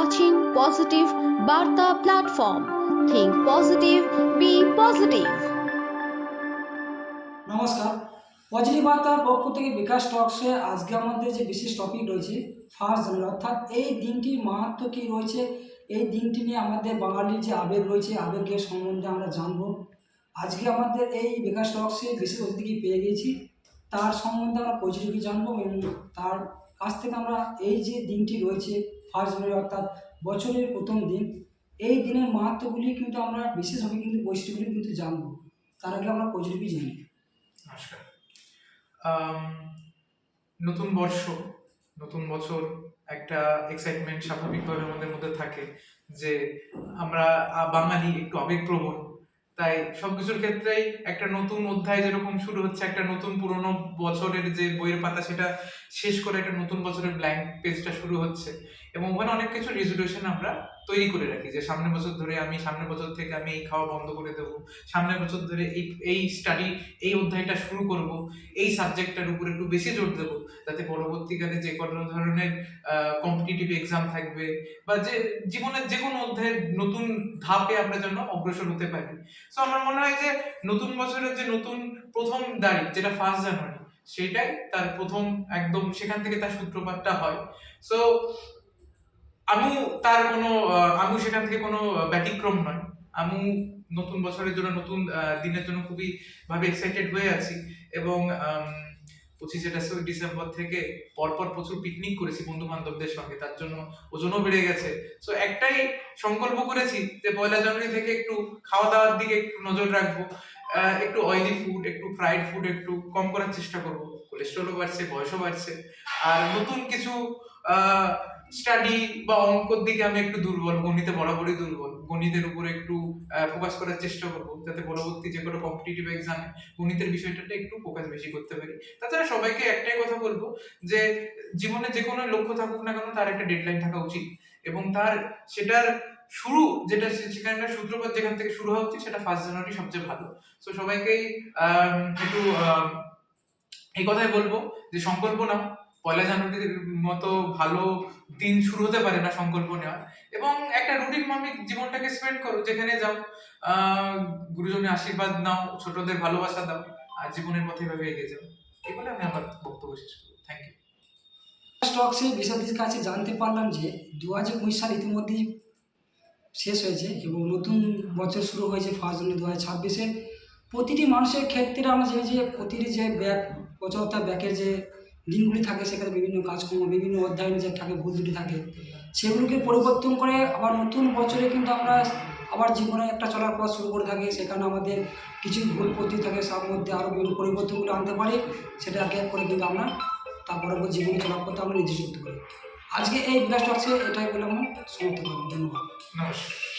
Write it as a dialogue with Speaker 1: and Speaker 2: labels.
Speaker 1: watching Positive Barta platform. Think positive, be positive.
Speaker 2: নমস্কার, positive বার্তার পক্ষ থেকে বিকাশ টকসে আজকে আমাদের যে বিশেষ টপিক রয়েছে 1 জানুয়ারি, অর্থাৎ এই দিনটির মাহাত্ম্য কী রয়েছে, এই দিনটি নিয়ে আমাদের বাঙালির যে আবেগ রয়েছে, আবেগের সম্বন্ধে আমরা জানবো। আজকে আমাদের এই বিকাশ টকসে বিশেষ অতিথি পেয়ে গিয়েছি, তার সম্বন্ধে আমরা পজিটিভলি জানবো এবং তার কাছ থেকে আমরা এই যে দিনটি রয়েছে 1 জানুয়ারি, অর্থাৎ বছরের প্রথম দিন, এই দিনের মাহাত্ম্যগুলি কিন্তু আমরা বিশেষভাবে কিন্তু বৈশিষ্ট্যগুলি কিন্তু জানবো। তার আগে আমরা পজিটিভলি জানি।
Speaker 3: নমস্কার। নতুন বর্ষ, নতুন বছর, একটা এক্সাইটমেন্ট স্বাভাবিকভাবে আমাদের মধ্যে থাকে যে আমরা বাঙালি একটু আবেগপ্রবণ, তাই সবকিছুর ক্ষেত্রেই একটা নতুন অধ্যায় যেরকম শুরু হচ্ছে, একটা নতুন পুরনো বছরের যে বইয়ের পাতা সেটা শেষ করে একটা নতুন বছরের ব্ল্যাঙ্ক পেজটা শুরু হচ্ছে এবং ওখানে অনেক কিছু রেজলিউশন আমরা তৈরি করে রাখি যে সামনের বছর ধরে সামনের বছর থেকে আমি এই খাওয়া বন্ধ করে দেবো, সামনের বছর ধরে এই স্টাডি, এই অধ্যায়টা শুরু করব, এই সাবজেক্টটার উপর একটু বেশি জোর দেবো যাতে পরবর্তীকালে যে কোনো ধরনের কম্পিটিটিভ এক্সাম থাকবে বা যে জীবনের যে কোনো অধ্যায়ের নতুন ধাপে আমরা যেন অগ্রসর হতে পারি। সো আমার মনে হয় যে নতুন বছরের যে নতুন প্রথম তারিখ যেটা 1 জানুয়ারি, সেটাই তার প্রথম একদম সেখান থেকে তার সূত্রপাতটা হয়। সো আমি সেখান থেকে কোনো ব্যতিক্রম নয়। আমি নতুন বছরের জন্য, নতুন দিনের জন্য খুবই ভাবে এক্সাইটেড হয়ে আছি এবং 25শে ডিসেম্বর থেকে পরপর প্রচুর পিকনিক করেছি বন্ধু বান্ধবদের সঙ্গে, তার জন্য ওজনও বেড়ে গেছে। সো একটাই সংকল্প করেছি যে 1 জানুয়ারি থেকে একটু খাওয়া দাওয়ার দিকে একটু নজর রাখবো, একটু অয়েলি ফুড, একটু ফ্রাইড ফুড একটু কম করার চেষ্টা করবো। কোলেস্ট্রলও বাড়ছে, বয়সও বাড়ছে, আর নতুন কিছু স্টাডি বা অঙ্কর দিকে আমি একটু দুর্বল, গণিতে বরাবরই দুর্বল, গণিতের উপরে একটু ফোকাস করার চেষ্টা করবো যাতে পরবর্তী যে কোনো কম্পিটিটিভ এক্সামে গণিতের বিষয়টাতে একটু ফোকাস বেশি করতে পারি। তাছাড়া সবাইকে একটাই কথা বলবো যে জীবনে যে কোনো লক্ষ্য থাকুক না কেন, তার একটা ডেডলাইন থাকা উচিত এবং সেটার শুরু যেটা, সেখানকার সূত্রপাত যেখান থেকে শুরু হওয়া উচিত সেটা 1 জানুয়ারি সবচেয়ে ভালো। তো সবাইকেই একটু এই কথাই বলবো যে সংকল্প নাও। 1 জানুয়ারির মতো ভালো দিন শুরু হতে পারে না সংকল্প নেওয়া, এবং একটা রুটিন মাফিক জীবনটাকে স্পেন্ড করো, যেখানে যাও গুরুজনের আশীর্বাদ নাও, ছোটদের ভালোবাসা দাও, আর জীবনের পথে এভাবে এগিয়ে যাও। এই বলে আমি আমার বক্তব্য শেষ করবো। Thank you.
Speaker 2: স্টকসে বিষয়টির কাছে জানতে পারলাম যে 2025 সাল ইতিমধ্যেই শেষ হয়েছে এবং নতুন বছর শুরু হয়েছে 1 জানুয়ারি 2026-এ। প্রতিটি মানুষের ক্ষেত্রে আমরা যে প্রতিটি যে বছর, অর্থাৎ ব্যাকের যে দিনগুলি থাকে সেখানে বিভিন্ন কাজকর্ম, বিভিন্ন অধ্যায়ন যে থাকে, ভুল ত্রুটি থাকে, সেগুলোকে পরিবর্তন করে আবার নতুন বছরে কিন্তু আমরা আবার জীবনে একটা চলার পথ শুরু করে থাকি। সেখানে আমাদের কিছু ভুল ত্রুটি থাকে, তার মধ্যে আরও বিভিন্ন পরিবর্তনগুলো আনতে পারি, সেটা এক করে কিন্তু আমরা তার পরবর্তী জীবনে চলার পথে আমরা নির্দিষ্ট করতে পারি। আজকে এই বিকাশ টক্সে এটাই বলে আমরা সমাপ্ত করব। ধন্যবাদ।
Speaker 3: নমস্কার।